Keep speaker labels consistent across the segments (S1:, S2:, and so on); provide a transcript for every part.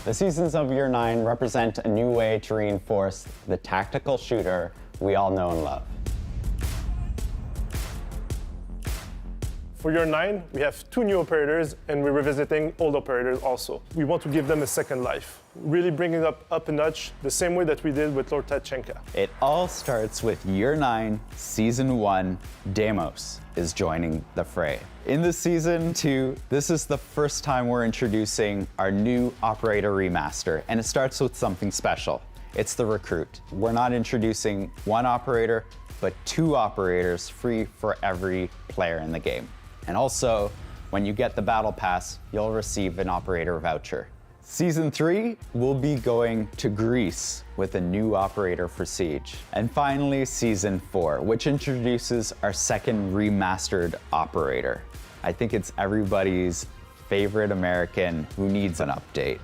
S1: The seasons of Year 9 represent a new way to reinforce the tactical shooter we all know and love.
S2: For Year 9, we have 2 new operators, and we're revisiting old operators also. We want to give them a second life, really bring it up a notch, the same way that we did with Lord Tachenka.
S1: It all starts with Year 9, Season 1, Deimos is joining the fray. In the Season 2, this is the first time we're introducing our new operator remaster, and it starts with something special. It's the Recruit. We're not introducing 1 operator, but 2 operators free for every player in the game. And also, when you get the Battle Pass, you'll receive an operator voucher. Season 3, we'll be going to Greece with a new operator for Siege. And finally, Season 4, which introduces our second remastered operator. I think it's everybody's favorite American who needs an update.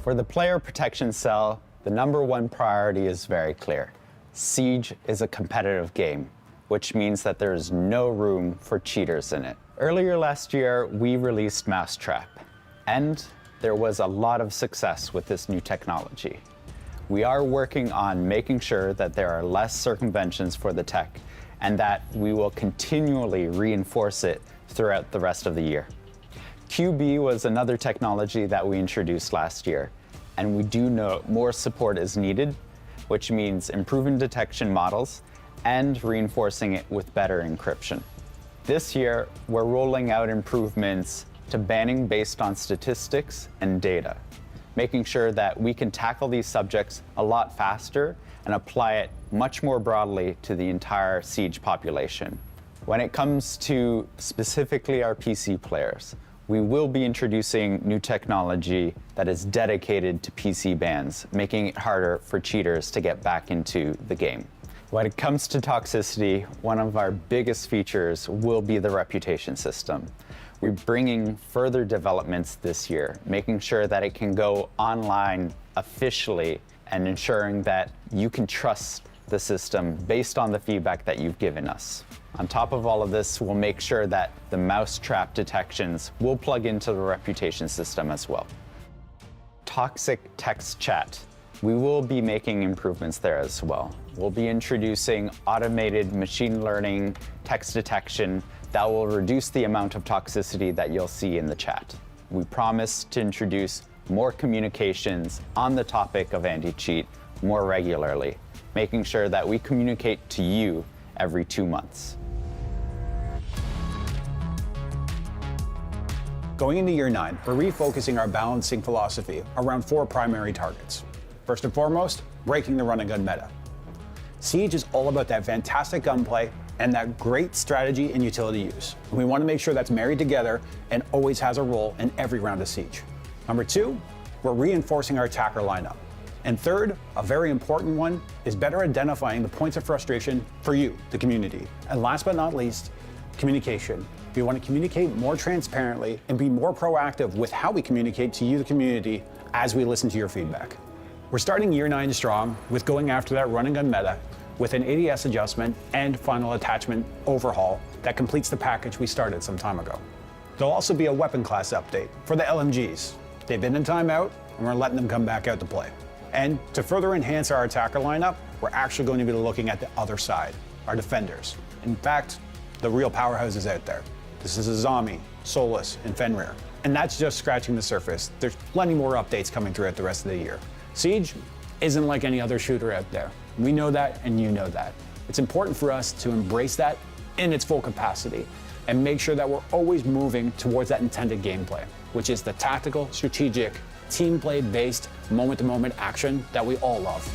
S1: For the player protection cell, the #1 priority is very clear. Siege is a competitive game, which means that there is no room for cheaters in it. Earlier last year, we released Mousetrap, and there was a lot of success with this new technology. We are working on making sure that there are less circumventions for the tech, and that we will continually reinforce it throughout the rest of the year. QB was another technology that we introduced last year, and we do know more support is needed, which means improving detection models and reinforcing it with better encryption. This year, we're rolling out improvements to banning based on statistics and data, making sure that we can tackle these subjects a lot faster and apply it much more broadly to the entire Siege population. When it comes to specifically our PC players, we will be introducing new technology that is dedicated to PC bans, making it harder for cheaters to get back into the game. When it comes to toxicity, one of our biggest features will be the reputation system. We're bringing further developments this year, making sure that it can go online officially and ensuring that you can trust the system based on the feedback that you've given us. On top of all of this, we'll make sure that the mousetrap detections will plug into the reputation system as well. Toxic text chat. We will be making improvements there as well. We'll be introducing automated machine learning text detection that will reduce the amount of toxicity that you'll see in the chat. We promise to introduce more communications on the topic of anti-cheat more regularly, making sure that we communicate to you every 2 months.
S3: Going into Year 9, we're refocusing our balancing philosophy around 4 primary targets. First and foremost, breaking the run and gun meta. Siege is all about that fantastic gunplay and that great strategy and utility use. And we want to make sure that's married together and always has a role in every round of Siege. Number 2, we're reinforcing our attacker lineup. And third, a very important one, is better identifying the points of frustration for you, the community. And last but not least, communication. We want to communicate more transparently and be more proactive with how we communicate to you, the community, as we listen to your feedback. We're starting Year 9 strong with going after that run and gun meta with an ADS adjustment and final attachment overhaul that completes the package we started some time ago. There'll also be a weapon class update for the LMGs. They've been in timeout, and we're letting them come back out to play. And to further enhance our attacker lineup, we're actually going to be looking at the other side, our defenders. In fact, the real powerhouses out there. This is Azami, Solus, and Fenrir. And that's just scratching the surface. There's plenty more updates coming throughout the rest of the year. Siege isn't like any other shooter out there. We know that, and you know that. It's important for us to embrace that in its full capacity and make sure that we're always moving towards that intended gameplay, which is the tactical, strategic, team play-based, moment-to-moment action that we all love.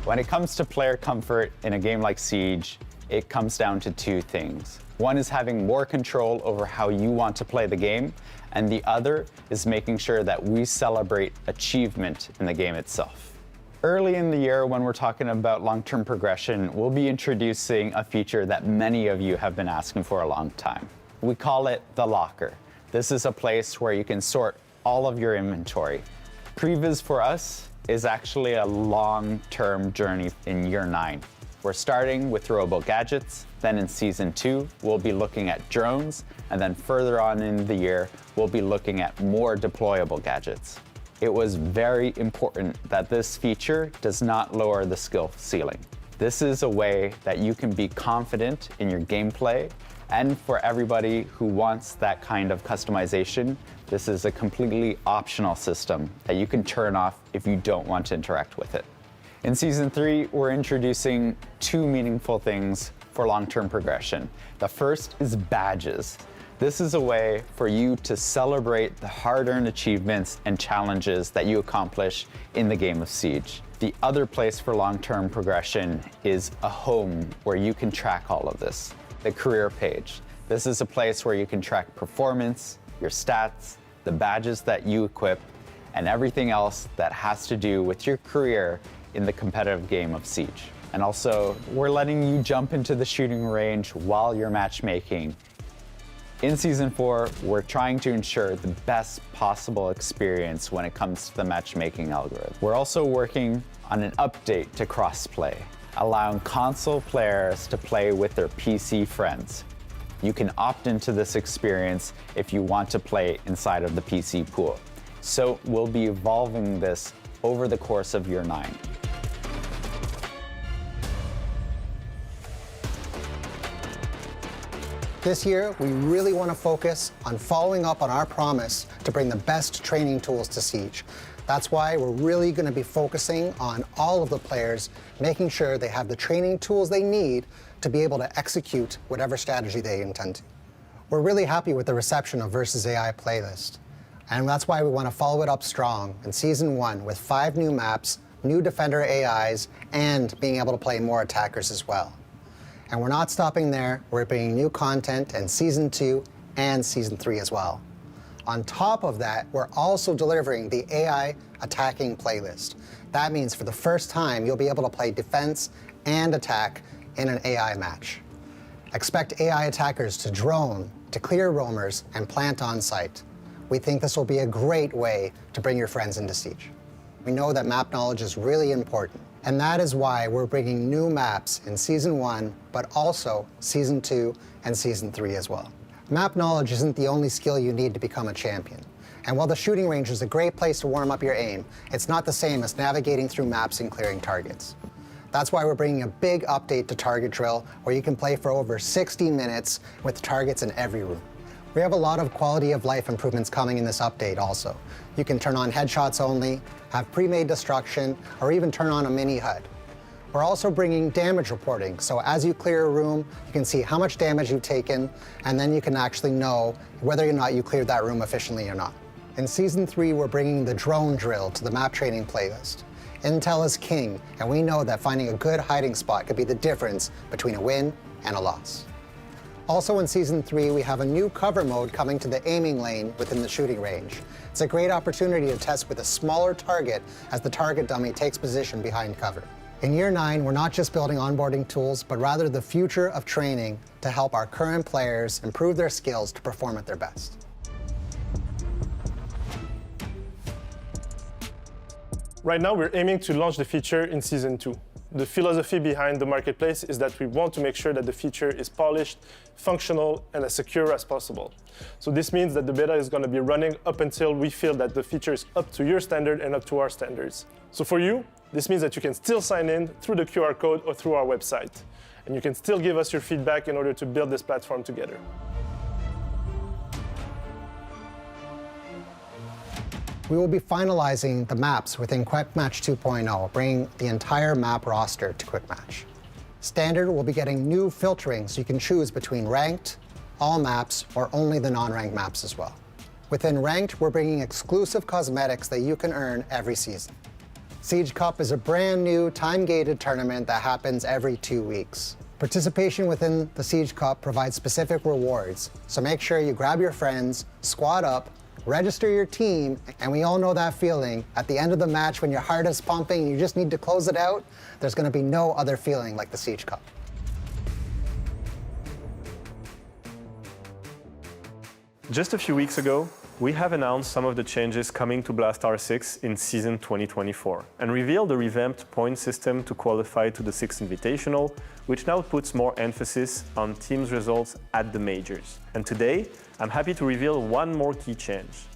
S1: When it comes to player comfort in a game like Siege, it comes down to 2 things. One is having more control over how you want to play the game, and the other is making sure that we celebrate achievement in the game itself. Early in the year, when we're talking about long-term progression, we'll be introducing a feature that many of you have been asking for a long time. We call it the Locker. This is a place where you can sort all of your inventory. Previs for us is actually a long-term journey in Year 9. We're starting with throwable gadgets, then in Season 2, we'll be looking at drones, and then further on in the year, we'll be looking at more deployable gadgets. It was very important that this feature does not lower the skill ceiling. This is a way that you can be confident in your gameplay, and for everybody who wants that kind of customization, this is a completely optional system that you can turn off if you don't want to interact with it. In Season 3, we're introducing two meaningful things for long-term progression. The first is badges. This is a way for you to celebrate the hard-earned achievements and challenges that you accomplish in the game of Siege. The other place for long-term progression is a home where you can track all of this, the career page. This is a place where you can track performance, your stats, the badges that you equip, and everything else that has to do with your career in the competitive game of Siege. And also, we're letting you jump into the shooting range while you're matchmaking. In Season 4, we're trying to ensure the best possible experience when it comes to the matchmaking algorithm. We're also working on an update to crossplay, allowing console players to play with their PC friends. You can opt into this experience if you want to play inside of the PC pool. So we'll be evolving this over the course of year 9.
S4: This year, we really want to focus on following up on our promise to bring the best training tools to Siege. That's why we're really going to be focusing on all of the players, making sure they have the training tools they need to be able to execute whatever strategy they intend to. We're really happy with the reception of Versus AI playlist, and that's why we want to follow it up strong in Season 1 with 5 new maps, new Defender AIs, and being able to play more attackers as well. And we're not stopping there. We're bringing new content in Season 2 and Season 3 as well. On top of that, we're also delivering the AI attacking playlist. That means for the first time, you'll be able to play defense and attack in an AI match. Expect AI attackers to drone, to clear roamers, and plant on site. We think this will be a great way to bring your friends into Siege. We know that map knowledge is really important. And that is why we're bringing new maps in Season 1, but also Season 2 and Season 3 as well. Map knowledge isn't the only skill you need to become a champion. And while the shooting range is a great place to warm up your aim, it's not the same as navigating through maps and clearing targets. That's why we're bringing a big update to Target Drill, where you can play for over 60 minutes with targets in every room. We have a lot of quality of life improvements coming in this update also. You can turn on headshots only, have pre-made destruction, or even turn on a mini HUD. We're also bringing damage reporting, so as you clear a room, you can see how much damage you've taken, and then you can actually know whether or not you cleared that room efficiently or not. In Season 3, we're bringing the drone drill to the map training playlist. Intel is king, and we know that finding a good hiding spot could be the difference between a win and a loss. Also in Season 3, we have a new cover mode coming to the aiming lane within the shooting range. It's a great opportunity to test with a smaller target as the target dummy takes position behind cover. In Year 9, we're not just building onboarding tools, but rather the future of training to help our current players improve their skills to perform at their best.
S2: Right now, we're aiming to launch the feature in Season 2. The philosophy behind the marketplace is that we want to make sure that the feature is polished, functional, and as secure as possible. So this means that the beta is going to be running up until we feel that the feature is up to your standard and up to our standards. So for you, this means that you can still sign in through the QR code or through our website. And you can still give us your feedback in order to build this platform together.
S4: We will be finalizing the maps within Quick Match 2.0, bringing the entire map roster to Quick Match. Standard will be getting new filtering so you can choose between ranked, all maps, or only the non-ranked maps as well. Within ranked, we're bringing exclusive cosmetics that you can earn every season. Siege Cup is a brand new time-gated tournament that happens every 2 weeks. Participation within the Siege Cup provides specific rewards, so make sure you grab your friends, squad up, register your team, and we all know that feeling. At the end of the match when your heart is pumping and you just need to close it out, there's going to be no other feeling like the Siege Cup.
S5: Just a few weeks ago, We have announced some of the changes coming to Blastar 6 in season 2024 and revealed a revamped point system to qualify to the 6th Invitational, which now puts more emphasis on teams' results at the majors. And today, I'm happy to reveal one more key change.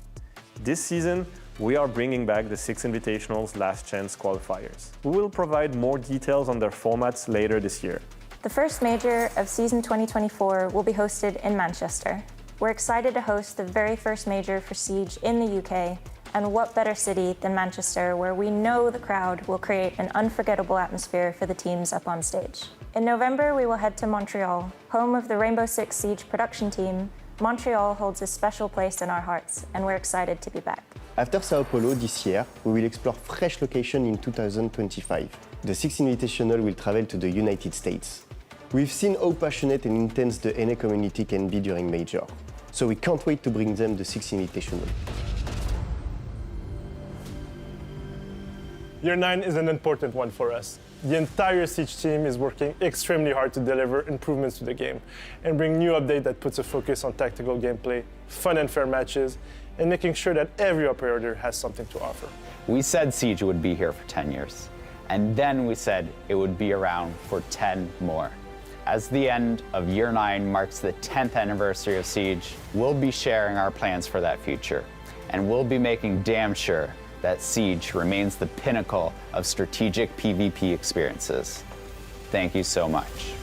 S5: This season, we are bringing back the 6th Invitational's Last Chance qualifiers. We will provide more details on their formats later this year.
S6: The first major of season 2024 will be hosted in Manchester. We're excited to host the very first major for Siege in the UK, and what better city than Manchester, where we know the crowd will create an unforgettable atmosphere for the teams up on stage. In November, we will head to Montreal, home of the Rainbow Six Siege production team. Montreal holds a special place in our hearts, and we're excited to be back.
S7: After Sao Paulo this year, we will explore fresh locations in 2025. The 6th Invitational will travel to the United States. We've seen how passionate and intense the NA community can be during Major, so we can't wait to bring them the 6th Invitational.
S2: Year 9 is an important one for us. The entire Siege team is working extremely hard to deliver improvements to the game and bring new updates that puts a focus on tactical gameplay, fun and fair matches, and making sure that every operator has something to offer.
S1: We said Siege would be here for 10 years, and then we said it would be around for 10 more. As the end of Year 9 marks the 10th anniversary of Siege, we'll be sharing our plans for that future, and we'll be making damn sure that Siege remains the pinnacle of strategic PvP experiences. Thank you so much.